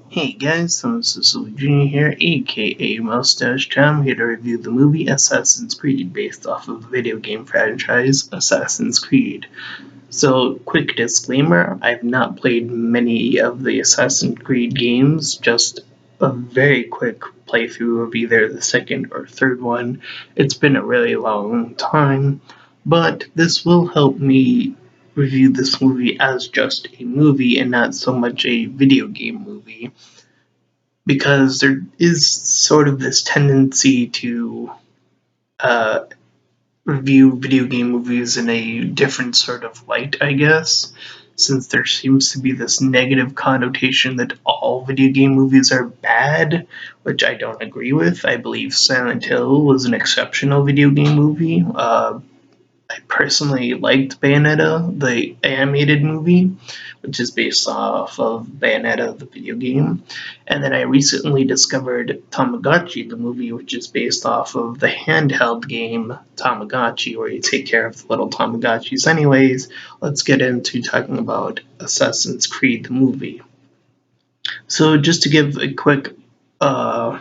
Hey guys, so this is Jr. here, aka Mustached. I'm here to review the movie Assassin's Creed based off of the video game franchise Assassin's Creed. So, quick disclaimer, I've not played many of the Assassin's Creed games, just a very quick playthrough of either the second or third one. It's been a really long time, but this will help me review this movie as just a movie and not so much a video game movie, because there is sort of this tendency to uh, review video game movies in a different sort of light, I guess, since there seems to be this negative connotation that all video game movies are bad, which I don't agree with. I believe Silent Hill was an exceptional video game movie. I personally liked Bayonetta, the animated movie, which is based off of Bayonetta, the video game. And then I recently discovered Tamagotchi, the movie, which is based off of the handheld game Tamagotchi, where you take care of the little Tamagotchis. Anyways, let's get into talking about Assassin's Creed, the movie. So, just to give a quick uh,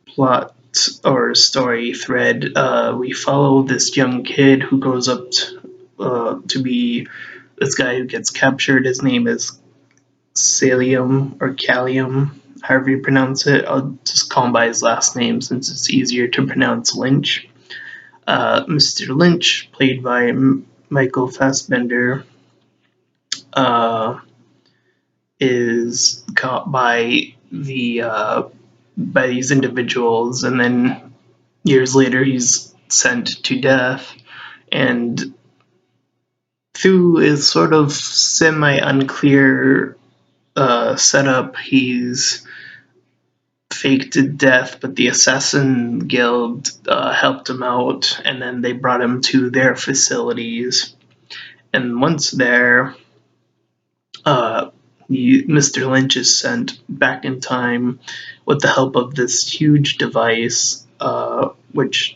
plot or story thread, we follow this young kid who grows up to be this guy who gets captured. His name is Salium or Callium, however you pronounce it. I'll just call him by his last name since it's easier to pronounce Lynch. Mr. Lynch, played by Michael Fassbender, uh, is caught by these individuals, and then years later he's sent to death. And through his sort of semi-unclear setup, he's faked to death, but the Assassin Guild helped him out, and then they brought him to their facilities. And once there, uh, Mr. Lynch is sent back in time with the help of this huge device, which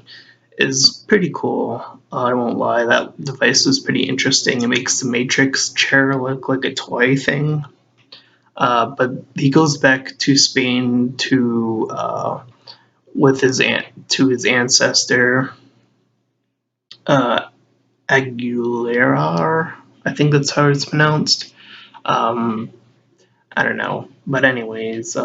is pretty cool. I won't lie, that device is pretty interesting. It makes the Matrix chair look like a toy thing. But he goes back to Spain with his ancestor, uh, Aguilera. I think that's how it's pronounced. Um, I don't know, but anyways,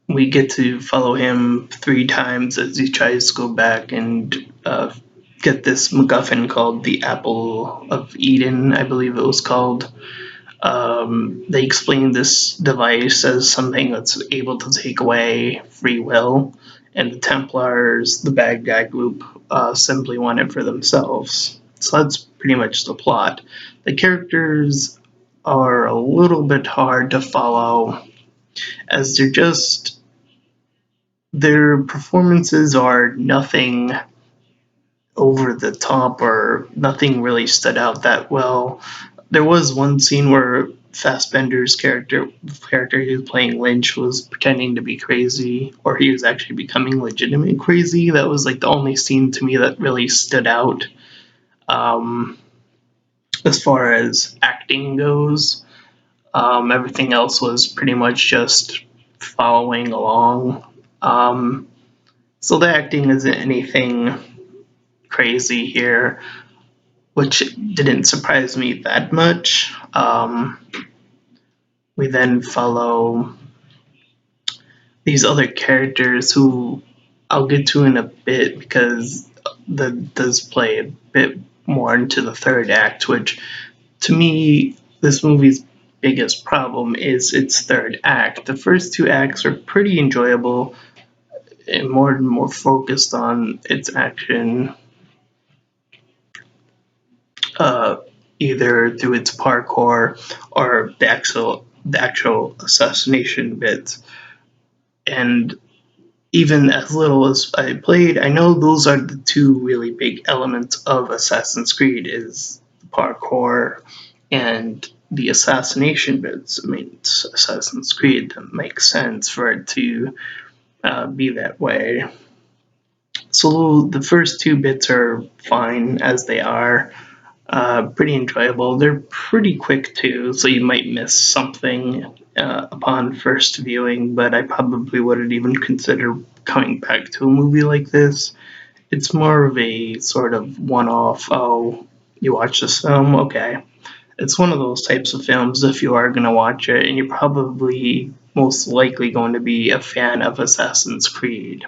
we get to follow him 3 times as he tries to go back and get this MacGuffin called the Apple of Eden, I believe it was called. They explain this device as something that's able to take away free will, and the Templars, the bad guy group, simply want it for themselves. So that's pretty much the plot. The characters are a little bit hard to follow, as their performances are nothing over the top, or nothing really stood out that well. There was one scene where Fassbender's the character he was playing, Lynch, was pretending to be crazy, or he was actually becoming legitimately crazy. That was like the only scene to me that really stood out. Um, as far as acting goes, everything else was pretty much just following along. Um, so the acting isn't anything crazy here, which didn't surprise me that much. We then follow these other characters who I'll get to in a bit, because that does play a bit more into the third act, which to me, this movie's biggest problem is its third act. The first 2 acts are pretty enjoyable and more focused on its action, uh, either through its parkour or the actual assassination bits. And even as little as I played, I know those are the 2 really big elements of Assassin's Creed: is the parkour and the assassination bits. I mean, it's Assassin's Creed, that makes sense for it to be that way. So the first 2 bits are fine as they are. Pretty enjoyable. They're pretty quick too, so you might miss something upon first viewing, but I probably wouldn't even consider coming back to a movie like this. It's more of a sort of one off, oh, you watch this film? Okay. It's one of those types of films, if you are going to watch it, and you're probably most likely going to be a fan of Assassin's Creed.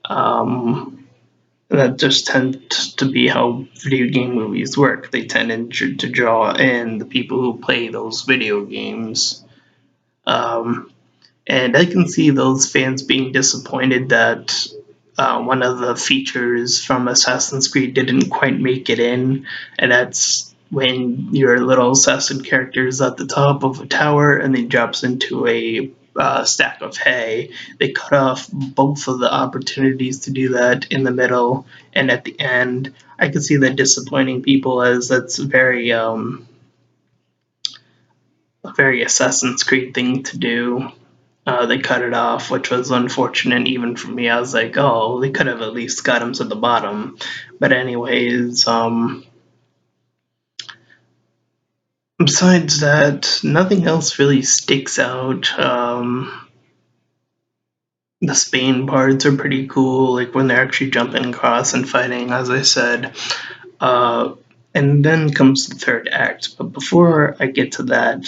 Um, that just tends to be how video game movies work. They tend to draw in the people who play those video games. Um, and I can see those fans being disappointed that one of the features from Assassin's Creed didn't quite make it in, and that's when your little assassin character is at the top of a tower and then drops into a stack of hay. They cut off both of the opportunities to do that in the middle and at the end. I could see that disappointing people, as that's a very Assassin's Creed thing to do. They cut it off, which was unfortunate even for me. I was like, oh, they could have at least got him to the bottom. But anyways, besides that, nothing else really sticks out. The Spain parts are pretty cool, like when they're actually jumping across and fighting, as I said. Uh, and then comes the third act. But before I get to that,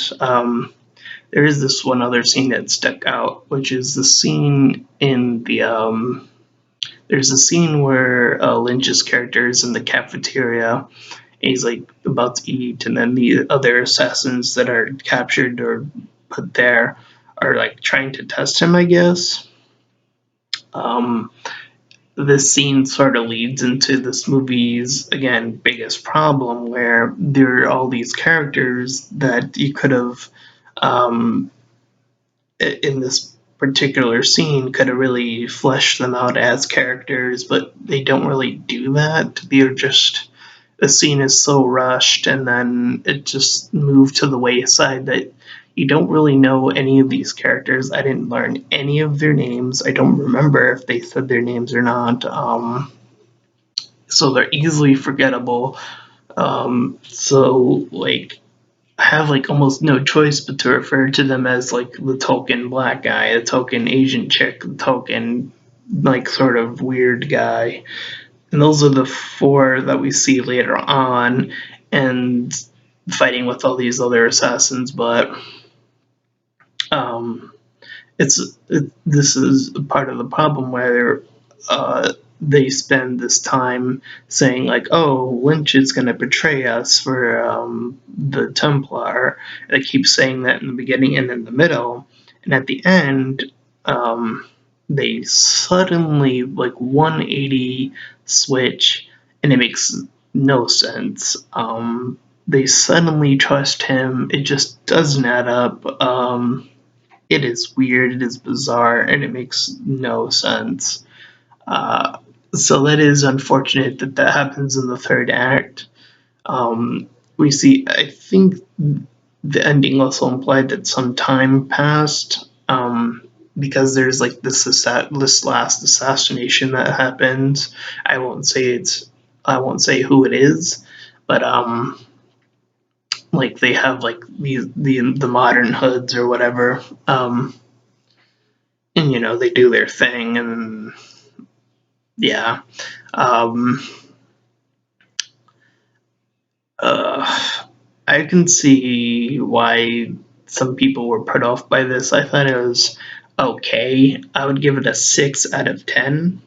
there is this one other scene that stuck out, which is the scene in the there's a scene where Lynch's character is in the cafeteria. And he's like about to eat, and then the other assassins that are captured or put there are like trying to test him, I guess. Um, this scene sort of leads into this movie's again biggest problem, where there are all these characters that you could have um, in this particular scene could have really fleshed them out as characters, but they don't really do that. They're just the scene is so rushed, and then it just moved to the wayside that you don't really know any of these characters. I didn't learn any of their names. I don't remember if they said their names or not. So they're easily forgettable. So like have like almost no choice but to refer to them as like the token black guy, the token Asian chick, the token like sort of weird guy. And those are the four that we see later on and fighting with all these other assassins, but um this is part of the problem where they spend this time saying like, "Oh, Lynch is going to betray us for the Templar." They keep saying that in the beginning and in the middle, and at the end, they suddenly like 180 switch, and it makes no sense. They suddenly trust him. It just doesn't add up. It is weird, it is bizarre, and it makes no sense. Uh, so that is unfortunate that that happens in the third act. We see, I think the ending also implied that some time passed, because there's like this last assassination that happens. I won't say I won't say who it is, but like they have like the modern hoods or whatever. And they do their thing, and yeah. um I can see why some people were put off by this. I thought it was okay. I would give it a 6 out of 10.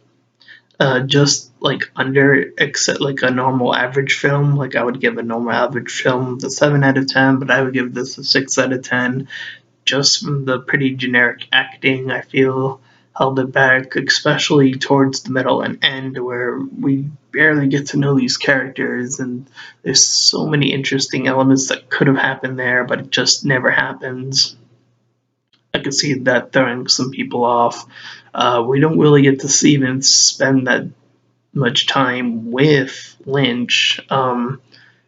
Just like under, except like a normal average film. Like I would give a normal average film the 7 out of 10, but I would give this a 6 out of 10. Just from the pretty generic acting, I feel held it back, especially towards the middle and end, where we barely get to know these characters, and there's so many interesting elements that could have happened there, but it just never happens. I could see that throwing some people off. We don't really get to see even spend that much time with Lynch,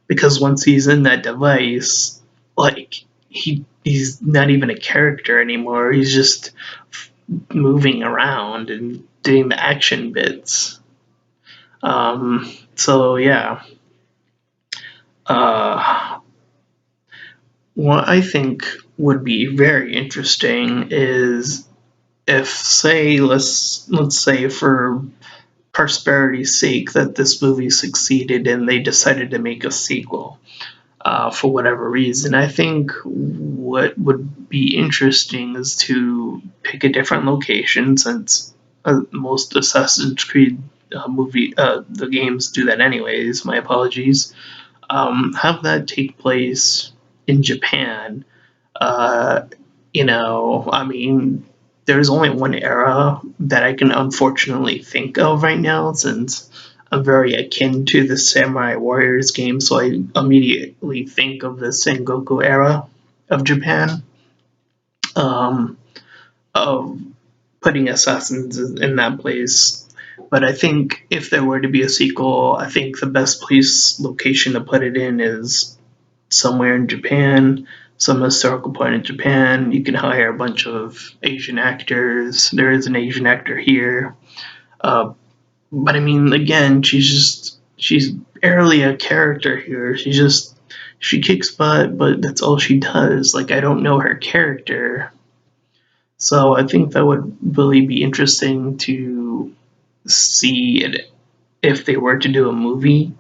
because once he's in that device, like he's not even a character anymore. He's just moving around and doing the action bits. So yeah. Uh, what I think would be very interesting is if, say, let's say for prosperity's sake that this movie succeeded and they decided to make a sequel for whatever reason. I think what would be interesting is to pick a different location since most Assassin's Creed the games do that anyways. My apologies. Have that take place in Japan. Uh, I mean, there's only one era that I can unfortunately think of right now since I'm very akin to the Samurai Warriors game, so I immediately think of the Sengoku era of Japan. Um, of putting assassins in that place. But I think if there were to be a sequel, I think the best place location to put it in is somewhere in Japan, some historical point in Japan. You can hire a bunch of Asian actors. There is an Asian actor here. But I mean, again, she's barely a character here. She kicks butt, but that's all she does. Like I don't know her character. So I think that would really be interesting to see it if they were to do a movie,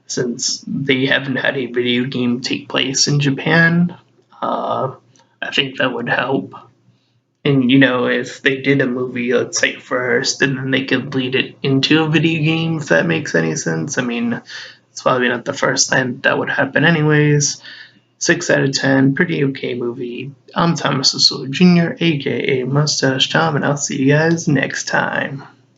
since they haven't had a video game take place in Japan. Uh, I think that would help. And if they did a movie, let's say first, and then they could lead it into a video game, if that makes any sense. I mean, it's probably not the first time that would happen, anyways. 6 out of 10, pretty okay movie. I'm Thomas Sisulu Jr., aka Mustache Tom, and I'll see you guys next time.